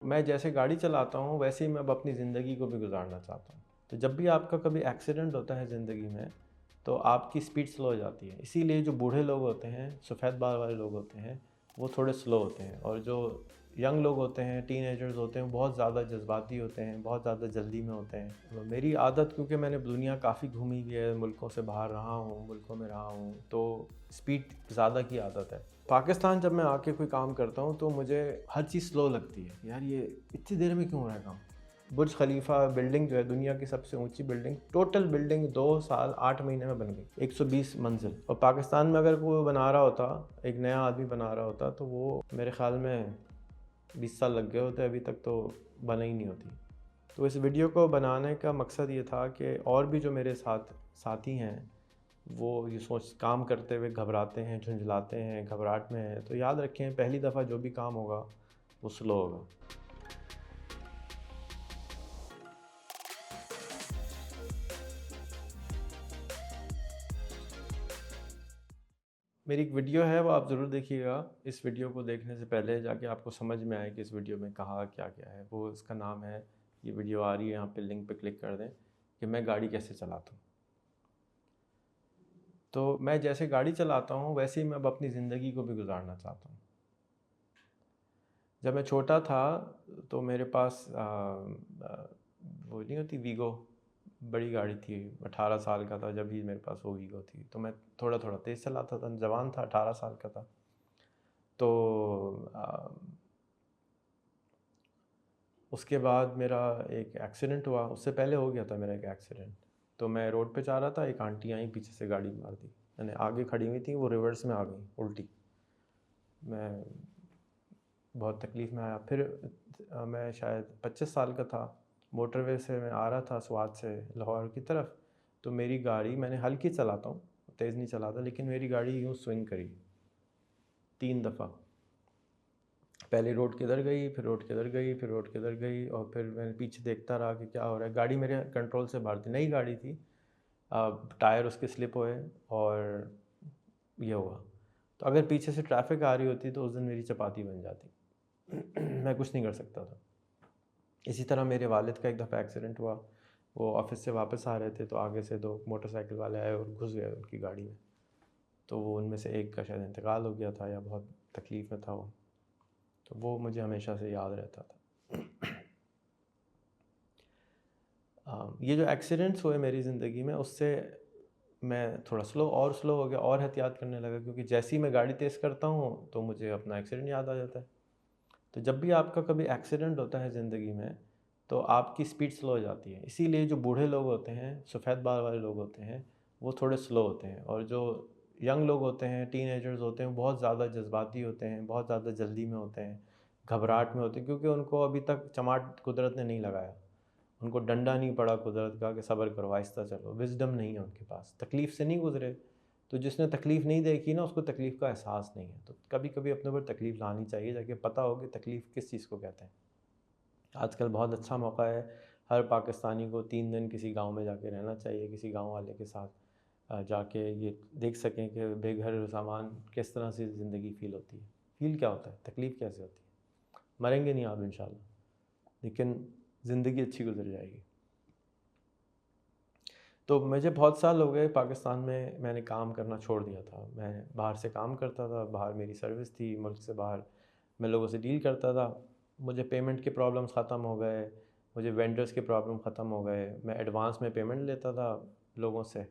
मैं जैसे गाड़ी चलाता हूँ वैसे ही मैं अब अपनी ज़िंदगी को भी गुजारना चाहता हूँ। तो जब भी आपका कभी एक्सीडेंट होता है ज़िंदगी में, तो आपकी स्पीड स्लो हो जाती है। इसीलिए जो बूढ़े लोग होते हैं, सफ़ेद बाल वाले लोग होते हैं, वो थोड़े स्लो होते हैं, और जो यंग लोग होते हैं, टीनेजर्स होते हैं, वो बहुत ज़्यादा जज़्बाती होते हैं, बहुत ज़्यादा जल्दी में होते हैं। तो मेरी आदत, क्योंकि मैंने दुनिया काफ़ी घूमी हुई है, मुल्कों से बाहर रहा हूँ, मुल्कों में रहा हूँ, तो स्पीड ज़्यादा की आदत है। पाकिस्तान जब मैं आके कोई काम करता हूँ तो मुझे हर चीज़ स्लो लगती है। यार ये इतनी देर में क्यों हो रहा है काम? बुर्ज खलीफा बिल्डिंग जो है दुनिया की सबसे ऊंची बिल्डिंग, टोटल बिल्डिंग 2 साल 8 महीने में बन गई, 120 मंजिल। और पाकिस्तान में अगर कोई बना रहा होता, एक नया आदमी बना रहा होता, तो वो मेरे ख्याल में 20 साल लग गए होते, अभी तक तो बना ही नहीं होती। तो इस वीडियो को बनाने का मकसद ये था कि और भी जो मेरे साथी हैं, वो ये सोच काम करते हुए घबराते हैं, झुंझलाते हैं, घबराहट में हैं, तो याद रखें पहली दफ़ा जो भी काम होगा वो स्लो होगा। मेरी एक वीडियो है, वो आप ज़रूर देखिएगा। इस वीडियो को देखने से पहले जाके आपको समझ में आए कि इस वीडियो में कहा क्या क्या है। वो इसका नाम है, ये वीडियो आ रही है यहाँ पे, लिंक पे क्लिक कर दें, कि मैं गाड़ी कैसे चलाता हूँ। तो मैं जैसे गाड़ी चलाता हूँ वैसे ही मैं अब अपनी ज़िंदगी को भी गुजारना चाहता हूँ। जब मैं छोटा था तो मेरे पास वो नहीं होती वीगो, बड़ी गाड़ी थी। 18 साल का था जब ही मेरे पास वो वीगो थी, तो मैं थोड़ा थोड़ा तेज़ चलाता था, जवान था, 18 साल का था। तो उसके बाद मेरा एक एक्सीडेंट हुआ। उससे पहले हो गया था मेरा एक एक्सीडेंट। तो मैं रोड पे जा रहा था, एक आंटी आई पीछे से, गाड़ी मार दी। मैंने, आगे खड़ी हुई थी, वो रिवर्स में आ गई उल्टी। मैं बहुत तकलीफ़ में आया। फिर मैं शायद 25 साल का था, मोटरवे से मैं आ रहा था स्वात से लाहौर की तरफ। तो मेरी गाड़ी, मैंने हल्की चलाता हूँ, तेज़ नहीं चलाता, लेकिन मेरी गाड़ी यूँ स्विंग करी 3 दफ़ा। पहले रोड किधर गई, फिर रोड किधर गई, फिर रोड किधर गई, और फिर मैंने पीछे देखता रहा कि क्या हो रहा है। गाड़ी मेरे कंट्रोल से बाहर थी, नई गाड़ी थी। टायर उसके स्लिप हुए और ये हुआ। तो अगर पीछे से ट्रैफिक आ रही होती तो उस दिन मेरी चपाती बन जाती। मैं कुछ नहीं कर सकता था। इसी तरह मेरे वालिद का एक दफ़ा एक्सीडेंट हुआ। वो ऑफिस से वापस आ रहे थे, तो आगे से 2 मोटरसाइकिल वाले आए और घुस गए उनकी गाड़ी में। तो वो उनमें से एक का शायद इंतकाल हो गया था, या बहुत तकलीफ़ में था वो। तो वो मुझे हमेशा से याद रहता था। ये जो एक्सीडेंट्स हुए मेरी ज़िंदगी में, उससे मैं थोड़ा स्लो हो गया, और एहतियात करने लगा, क्योंकि जैसे ही मैं गाड़ी तेज़ करता हूँ तो मुझे अपना एक्सीडेंट याद आ जाता है। तो जब भी आपका कभी एक्सीडेंट होता है ज़िंदगी में, तो आपकी स्पीड स्लो हो जाती है। इसीलिए जो बूढ़े लोग होते हैं, सफ़ेद बाल वाले लोग होते हैं, वो थोड़े स्लो होते हैं, और जो यंग लोग होते हैं, टीनेजर्स होते हैं, वो बहुत ज़्यादा जज्बाती होते हैं, बहुत ज़्यादा जल्दी में होते हैं, घबराहट में होते हैं, क्योंकि उनको अभी तक चमाट कुदरत ने नहीं लगाया। उनको डंडा नहीं पड़ा कुदरत का कि सब्र करो, आहिस्ता चलो। विज़डम नहीं है उनके पास, तकलीफ़ से नहीं गुज़रे। तो जिसने तकलीफ़ नहीं देखी ना, उसको तकलीफ़ का एहसास नहीं है। तो कभी कभी अपने ऊपर तकलीफ़ लानी चाहिए, जाके पता हो कि तकलीफ़ किस चीज़ को कहते हैं। आजकल बहुत अच्छा मौका है, हर पाकिस्तानी को 3 दिन किसी गांव में जाके रहना चाहिए, किसी गांव वाले के साथ जाके ये देख सकें कि बेघर सामान किस तरह से ज़िंदगी फ़ील होती है। फ़ील क्या होता है, तकलीफ़ कैसे होती है। मरेंगे नहीं आप इंशाल्लाह, लेकिन ज़िंदगी अच्छी गुजर जाएगी। तो मुझे बहुत साल हो गए पाकिस्तान में, मैंने काम करना छोड़ दिया था। मैं बाहर से काम करता था, बाहर मेरी सर्विस थी, मुल्क से बाहर मैं लोगों से डील करता था। मुझे पेमेंट के प्रॉब्लम्स ख़त्म हो गए, मुझे वेंडर्स के प्रॉब्लम ख़त्म हो गए। मैं एडवांस में पेमेंट लेता था लोगों से,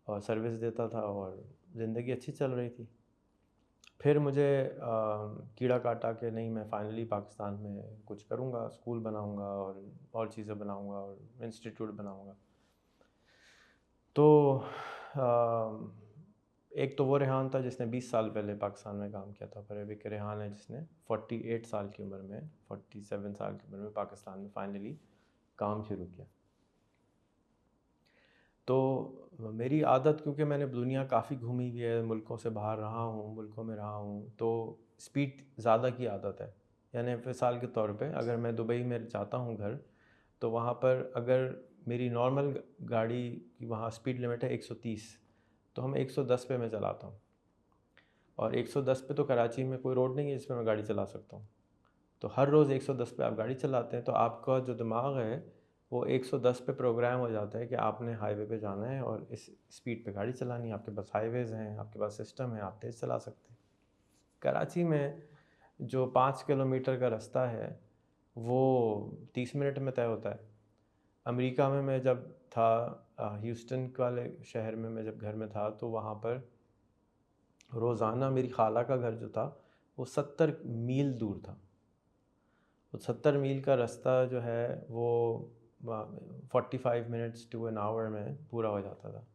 और सर्विस देता था, और ज़िंदगी अच्छी चल रही थी। फिर मुझे कीड़ा काटा कि नहीं, मैं फ़ाइनली पाकिस्तान में कुछ करूँगा, स्कूल बनाऊँगा और चीज़ें बनाऊँगा और इंस्टीट्यूट बनाऊँगा। तो एक तो वो रेहान था जिसने 20 साल पहले पाकिस्तान में काम किया था, फिर अभी एक रेहान है जिसने 48 साल की उम्र में, 47 साल की उम्र में पाकिस्तान में फ़ाइनली काम शुरू किया। तो मेरी आदत, क्योंकि मैंने दुनिया काफ़ी घूमी हुई है, मुल्कों से बाहर रहा हूँ, मुल्कों में रहा हूँ, तो स्पीड ज़्यादा की आदत है। यानी मिसाल के तौर पे अगर मैं दुबई में जाता हूँ घर, तो वहाँ पर अगर मेरी नॉर्मल गाड़ी की वहाँ स्पीड लिमिट है 130, तो हम 110 पे मैं चलाता हूँ। और 110 पे तो कराची में कोई रोड नहीं है जिस पे मैं गाड़ी चला सकता हूँ। तो हर रोज़ 110 पे आप गाड़ी चलाते हैं तो आपका जो दिमाग है वो 110 पे प्रोग्राम हो जाता है कि आपने हाईवे पे जाना है और इस स्पीड पे गाड़ी चलानी है। आपके पास हाईवेज़ हैं, आपके पास सिस्टम है, आप तेज़ चला सकते हैं। कराची में जो 5 किलोमीटर का रास्ता है वो 30 मिनट में तय होता है। अमेरिका में मैं जब था ह्यूस्टन वाले शहर में मैं जब घर में था तो वहाँ पर रोज़ाना मेरी खाला का घर जो था वो 70 मील दूर था। तो 70 मील का रास्ता जो है वो 45 मिनट्स टू एन आवर में पूरा हो जाता था।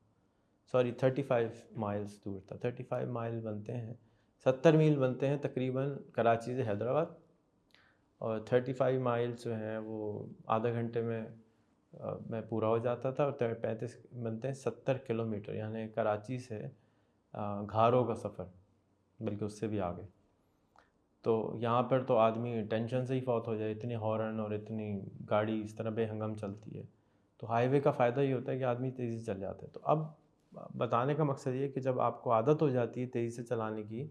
सॉरी 35 माइल्स दूर था। 35 माइल बनते हैं, 70 मील बनते हैं तकरीबन कराची से हैदराबाद, और 35 माइल्स जो हैं वो आधा घंटे में मैं पूरा हो जाता था। और 35 बनते हैं 70 किलोमीटर, यानी कराची से घारो का सफ़र, बल्कि उससे भी आगे। तो यहाँ पर तो आदमी टेंशन से ही फौत हो जाए, इतनी हॉर्न और इतनी गाड़ी इस तरह बेहंगम चलती है। तो हाईवे का फ़ायदा ये होता है कि आदमी तेज़ी से चल जाता है। तो अब बताने का मकसद ये है कि जब आपको आदत हो जाती है तेज़ी से चलाने की,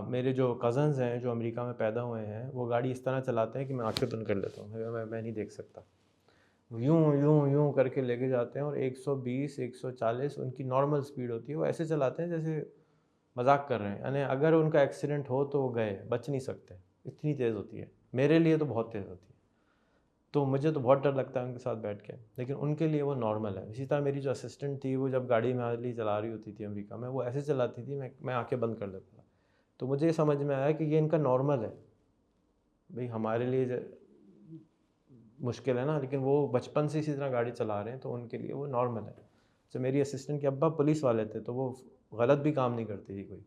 मेरे जो कज़न्स हैं जो अमेरिका में पैदा हुए हैं वो गाड़ी इस तरह चलाते हैं कि मैं आंखें बंद कर लेता हूँ, मैं नहीं देख सकता। यूं यूं यूं करके लेके जाते हैं और 120 140 उनकी नॉर्मल स्पीड होती है। वो ऐसे चलाते हैं जैसे मजाक कर रहे हैं, यानी अगर उनका एक्सीडेंट हो तो वो गए, बच नहीं सकते, इतनी तेज़ होती है। मेरे लिए तो बहुत तेज़ होती है, तो मुझे तो बहुत डर लगता है उनके साथ बैठ के, लेकिन उनके लिए वो नॉर्मल है। इसी तरह मेरी जो असिस्टेंट थी वो जब गाड़ी में चला रही होती थी अमेरिका में, वो ऐसे चलाती थी, मैं आंखें बंद कर लेता था। तो मुझे ये समझ में आया कि ये इनका नॉर्मल है। भाई हमारे लिए मुश्किल है ना, लेकिन वो बचपन से इसी तरह गाड़ी चला रहे हैं तो उनके लिए वो नॉर्मल है। तो मेरी असिस्टेंट के अब्बा पुलिस वाले थे तो वो गलत भी काम नहीं करती थी कोई।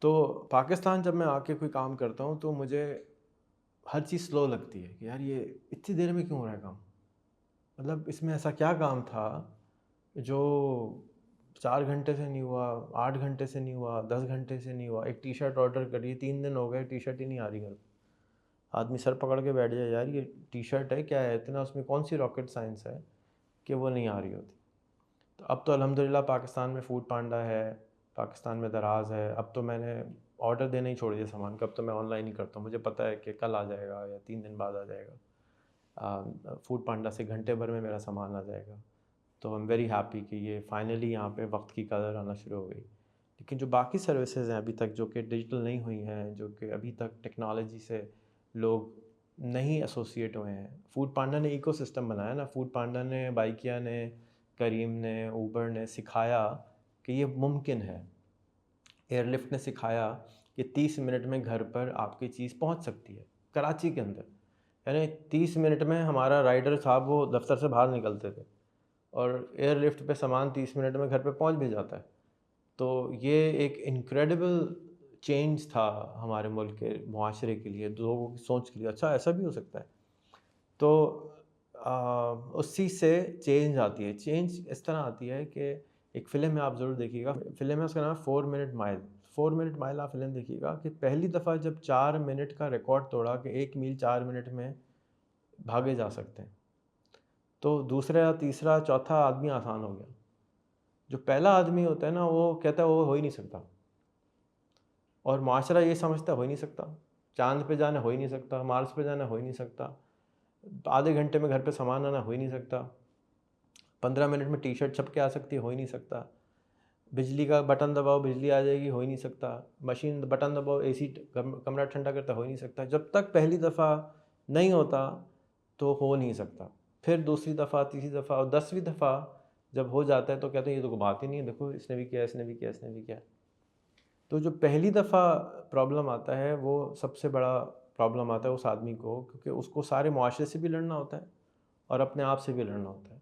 तो पाकिस्तान जब मैं आके कोई काम करता हूँ तो मुझे हर चीज़ स्लो लगती है कि यार ये इतनी देर में क्यों हो रहा है काम। मतलब इसमें ऐसा क्या काम था जो 4 घंटे से नहीं हुआ, 8 घंटे से नहीं हुआ, 10 घंटे से नहीं हुआ। एक टी शर्ट ऑर्डर करी, 3 दिन हो गए, टी शर्ट ही नहीं आ रही घर पे। आदमी सर पकड़ के बैठ जाए, यार ये टी शर्ट है क्या है, इतना उसमें कौन सी रॉकेट साइंस है कि वो नहीं आ रही होती। तो अब तो अल्हम्दुलिल्लाह पाकिस्तान में फूड पांडा है, पाकिस्तान में दराज है। अब तो मैंने ऑर्डर देना ही छोड़ दिया सामान का, अब तो मैं ऑनलाइन ही करता हूँ। मुझे पता है कि कल आ जाएगा या 3 दिन बाद आ जाएगा। फूड पांडा से घंटे भर में मेरा सामान आ जाएगा। तो आई एम वेरी हैप्पी कि ये फाइनली यहाँ पे वक्त की कदर आना शुरू हो गई। लेकिन जो बाकी सर्विसेज हैं अभी तक जो कि डिजिटल नहीं हुई हैं, जो कि अभी तक टेक्नोलॉजी से लोग नहीं एसोसिएट हुए हैं। फूड पांडा ने इकोसिस्टम बनाया ना, फूड पांडा ने, बाइकिया ने, करीम ने, ऊबर ने सिखाया कि ये मुमकिन है। एयरलिफ्ट ने सिखाया कि 30 मिनट में घर पर आपकी चीज़ पहुंच सकती है कराची के अंदर। यानी 30 मिनट में हमारा राइडर साहब वो दफ्तर से बाहर निकलते थे और एयरलिफ्ट पे सामान 30 मिनट में घर पे पहुंच भी जाता है। तो ये एक इनक्रेडिबल चेंज था हमारे मुल्क के मुआशरे के लिए, लोगों की सोच के लिए। अच्छा ऐसा भी हो सकता है। तो उसी से चेंज आती है। चेंज इस तरह आती है कि एक फ़िल्म में आप ज़रूर देखिएगा, फ़िल्म है उसका नाम है 4 मिनट माइल। 4 मिनट माइल आप फ़िल्म देखिएगा कि पहली दफ़ा जब 4 मिनट का रिकॉर्ड तोड़ा कि 1 मील 4 मिनट में भागे जा सकते हैं, तो दूसरा या तीसरा चौथा आदमी आसान हो गया। जो पहला आदमी होता है ना वो कहता है वो हो ही नहीं सकता, और माशरा ये समझता है हो ही नहीं सकता। चाँद पे जाना हो ही नहीं सकता, मार्स पे जाना हो ही नहीं सकता, आधे घंटे में घर पे सामान आना हो ही नहीं सकता, 15 मिनट में टी शर्ट छप के आ सकती है, हो ही नहीं सकता, बिजली का बटन दबाओ बिजली आ जाएगी, हो ही नहीं सकता, मशीन बटन दबाओ एसी कमरा ठंडा करता, हो ही नहीं सकता। जब तक पहली दफ़ा नहीं होता तो हो नहीं सकता। फिर दूसरी दफ़ा, तीसरी दफ़ा और 10वीं दफ़ा जब हो जाता है तो कहते हैं ये तो कोई बात ही नहीं है, देखो इसने भी किया, इसने भी किया, इसने भी किया। तो जो पहली दफ़ा प्रॉब्लम आता है वो सबसे बड़ा प्रॉब्लम आता है उस आदमी को, क्योंकि उसको सारे मुआशरे से भी लड़ना होता है और अपने आप से भी लड़ना होता है।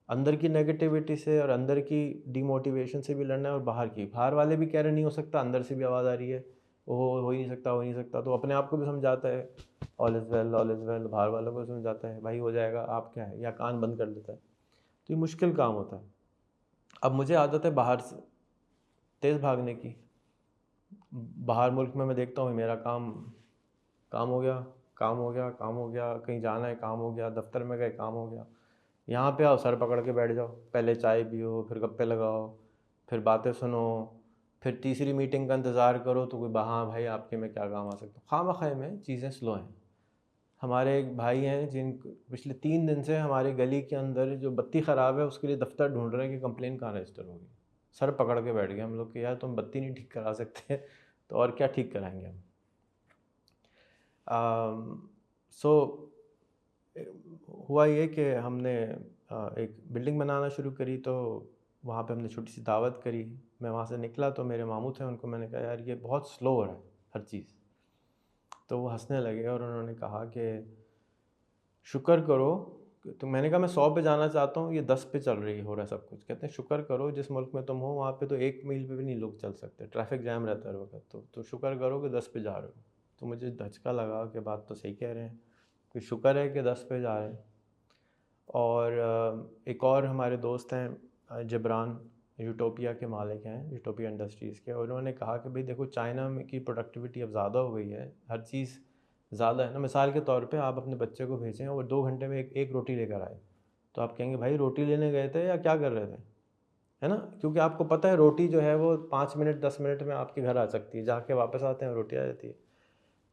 अंदर की नेगेटिविटी से और अंदर की डिमोटिवेशन से भी लड़ना है, और बाहर वाले भी कह रहे नहीं हो सकता, अंदर से भी आवाज़ आ रही है वो हो ही नहीं सकता, हो ही नहीं सकता। तो अपने आप को भी समझाता है all is well, all is well, बाहर वालों को भी समझाता है भाई हो जाएगा, आप क्या है, या कान बंद कर देता है। तो ये मुश्किल काम होता है। अब मुझे आदत है बाहर से तेज़ भागने की। बाहर मुल्क में मैं देखता हूँ मेरा काम काम हो गया, काम हो गया, काम हो गया, कहीं जाना है काम हो गया, दफ्तर में गए काम हो गया। यहाँ पे आओ सर पकड़ के बैठ जाओ, पहले चाय पियो, फिर गप्पे लगाओ, फिर बातें सुनो, फिर तीसरी मीटिंग का इंतज़ार करो तो कोई हाँ भाई आपके में क्या काम आ सकता हूँ। खामख़ा में चीज़ें स्लो हैं। हमारे एक भाई हैं जिन पिछले 3 दिन से हमारी गली के अंदर जो बत्ती ख़राब है उसके लिए दफ्तर ढूंढ रहे हैं कि कंप्लेन कहाँ रजिस्टर होगी। सर पकड़ के बैठ गए हम लोग कि यार तुम बत्ती नहीं ठीक करा सकते तो और क्या ठीक कराएंगे हम। सो हुआ ये कि हमने एक बिल्डिंग बनाना शुरू करी, तो वहाँ पे हमने छोटी सी दावत करी। मैं वहाँ से निकला तो मेरे मामू थे, उनको मैंने कहा यार ये बहुत स्लो हो रहा है हर चीज़। तो वो हंसने लगे और उन्होंने कहा कि शुक्र करो। तो मैंने कहा मैं 100 पे जाना चाहता हूँ, ये 10 पे चल रही हो रहा है सब कुछ। कहते हैं शुक्र करो जिस मुल्क में तुम हो वहाँ पे तो 1 मील पे भी नहीं लोग चल सकते, ट्रैफिक जैम रहता है हर वक्त। तो शुक्र करो कि 10 पे जा रहे हो। तो मुझे धचका लगा कि बात तो सही कह रहे हैं, कि शुक्र है कि 10 पे जा रहे हैं। और एक और हमारे दोस्त हैं जबरान, यूटोपिया के मालिक हैं, यूटोपिया इंडस्ट्रीज़ के। और उन्होंने कहा कि भाई देखो चाइना में की प्रोडक्टिविटी अब ज़्यादा हो गई है, हर चीज़ ज़्यादा है ना। मिसाल के तौर पे आप अपने बच्चे को भेजें और 2 घंटे में एक रोटी लेकर आए, तो आप कहेंगे भाई रोटी लेने गए थे या क्या कर रहे थे, है ना। क्योंकि आपको पता है रोटी जो है वो 5 मिनट 10 मिनट में आपके घर आ सकती है, जाके वापस आते हैं रोटी आ जाती है।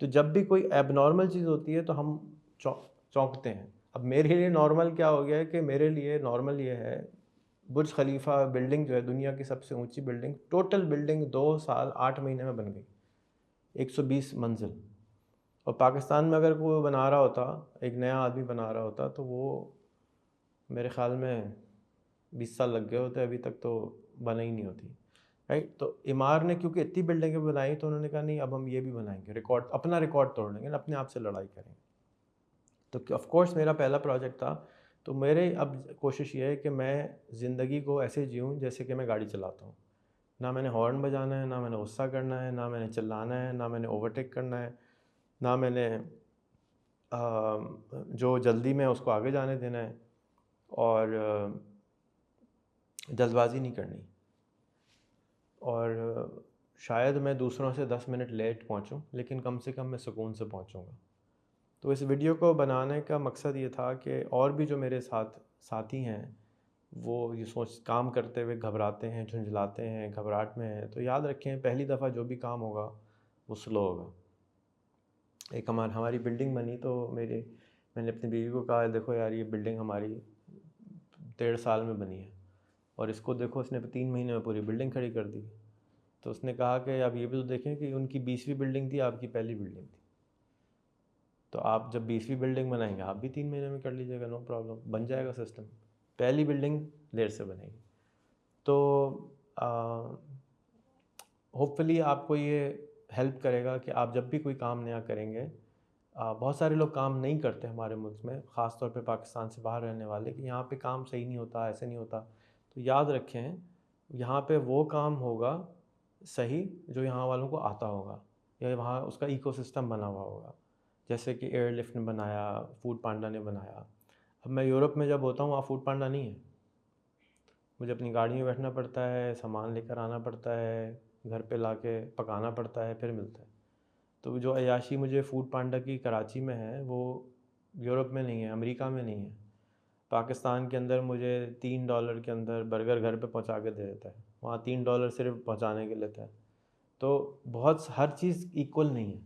तो जब भी कोई एबनॉर्मल चीज़ होती है तो हम चौंकते हैं। अब मेरे लिए नॉर्मल क्या हो गया है कि मेरे लिए नॉर्मल ये है, बुर्ज खलीफा बिल्डिंग जो है दुनिया की सबसे ऊंची बिल्डिंग, टोटल बिल्डिंग 2 साल 8 महीने में बन गई, 120 मंजिल। और पाकिस्तान में अगर कोई बना रहा होता, एक नया आदमी बना रहा होता, तो वो मेरे ख़्याल में 20 साल लग गए होते, अभी तक तो बना ही नहीं होती, राइट। तो इमार ने क्योंकि इतनी बिल्डिंगें बनाई तो उन्होंने कहा नहीं अब हम ये भी बनाएंगे, रिकॉर्ड, अपना रिकॉर्ड तोड़ लेंगे, अपने आप से लड़ाई करेंगे। तो ऑफ कोर्स मेरा पहला प्रोजेक्ट था। तो मेरे अब कोशिश ये है कि मैं ज़िंदगी को ऐसे जीऊँ जैसे कि मैं गाड़ी चलाता हूँ। ना मैंने हॉर्न बजाना है, ना मैंने गुस्सा करना है, ना मैंने चिल्लाना है, ना मैंने ओवरटेक करना है, ना मैंने जो जल्दी में उसको आगे जाने देना है, और जल्दबाजी नहीं करनी। और शायद मैं दूसरों से 10 मिनट लेट पहुंचूं, लेकिन कम से कम मैं सुकून से पहुंचूंगा। तो इस वीडियो को बनाने का मकसद ये था कि और भी जो मेरे साथी हैं वो ये सोच काम करते हुए घबराते हैं, झुंझलाते हैं, घबराहट में हैं, तो याद रखें पहली दफ़ा जो भी काम होगा वो स्लो होगा। एक हमारी बिल्डिंग बनी तो मैंने अपनी बीवी को कहा देखो यार ये बिल्डिंग हमारी 1.5 साल में बनी है और इसको देखो उसने 3 महीने में पूरी बिल्डिंग खड़ी कर दी। तो उसने कहा कि आप ये भी तो देखें कि उनकी 20वीं बिल्डिंग थी, आपकी पहली बिल्डिंग थी। तो आप जब 20वीं बिल्डिंग बनाएंगे आप भी 3 महीने में कर लीजिएगा, नो प्रॉब्लम, बन जाएगा सिस्टम। पहली बिल्डिंग देर से बनेगी। तो होपफुली आपको ये हेल्प करेगा कि आप जब भी कोई काम नया करेंगे, बहुत सारे लोग काम नहीं करते हमारे मुल्क में, ख़ास तौर पे पाकिस्तान से बाहर रहने वाले, कि यहाँ पे काम सही नहीं होता, ऐसे नहीं होता। तो याद रखें यहाँ पे वो काम होगा सही जो यहाँ वालों को आता होगा, या वहाँ उसका इकोसिस्टम बना हुआ होगा, जैसे कि एयरलिफ्ट ने बनाया, फूड पांडा ने बनाया। अब मैं यूरोप में जब होता हूँ वहाँ फूड पांडा नहीं है, मुझे अपनी गाड़ी में बैठना पड़ता है, सामान लेकर आना पड़ता है, घर पे लाके पकाना पड़ता है, फिर मिलता है। तो जो अय्याशी मुझे फूड पांडा की कराची में है वो यूरोप में नहीं है, अमेरिका में नहीं है। पाकिस्तान के अंदर मुझे $3 के अंदर बर्गर घर पे पहुंचा के दे देता है, वहाँ $3 सिर्फ पहुंचाने के लेता है। तो बहुत हर चीज़ इक्वल नहीं है,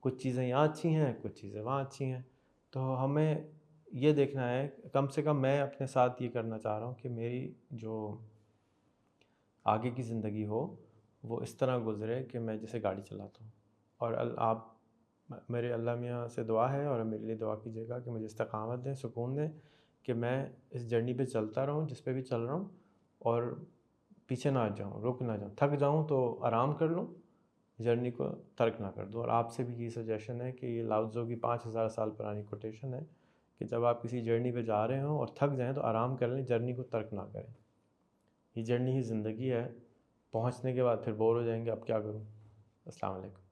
कुछ चीज़ें यहाँ अच्छी हैं, कुछ चीज़ें वहाँ अच्छी हैं। तो हमें ये देखना है, कम से कम मैं अपने साथ ये करना चाह रहा हूँ कि मेरी जो आगे की ज़िंदगी हो वो इस तरह गुज़रे कि मैं जैसे गाड़ी चलाता हूँ। और आप मेरे अल्लाह मियाँ से दुआ है और मेरे लिए दुआ कीजिएगा कि मुझे इस्तिक़ामत दें, सुकून दें, कि मैं इस जर्नी पे चलता रहूँ जिस पे भी चल रहा हूँ, और पीछे ना जाऊँ, रुक ना जाऊँ। थक जाऊँ तो आराम कर लूँ, जर्नी को तर्क ना कर दूँ। और आपसे भी ये सजेशन है कि ये लाओ त्ज़ो की 5000 साल पुरानी कोटेशन है कि जब आप किसी जर्नी पे जा रहे हों और थक जाएँ तो आराम कर लें, जर्नी को तर्क ना करें। ये जर्नी ही ज़िंदगी है, पहुँचने के बाद फिर बोर हो जाएंगे अब क्या करूँ। अस्सलाम वालेकुम।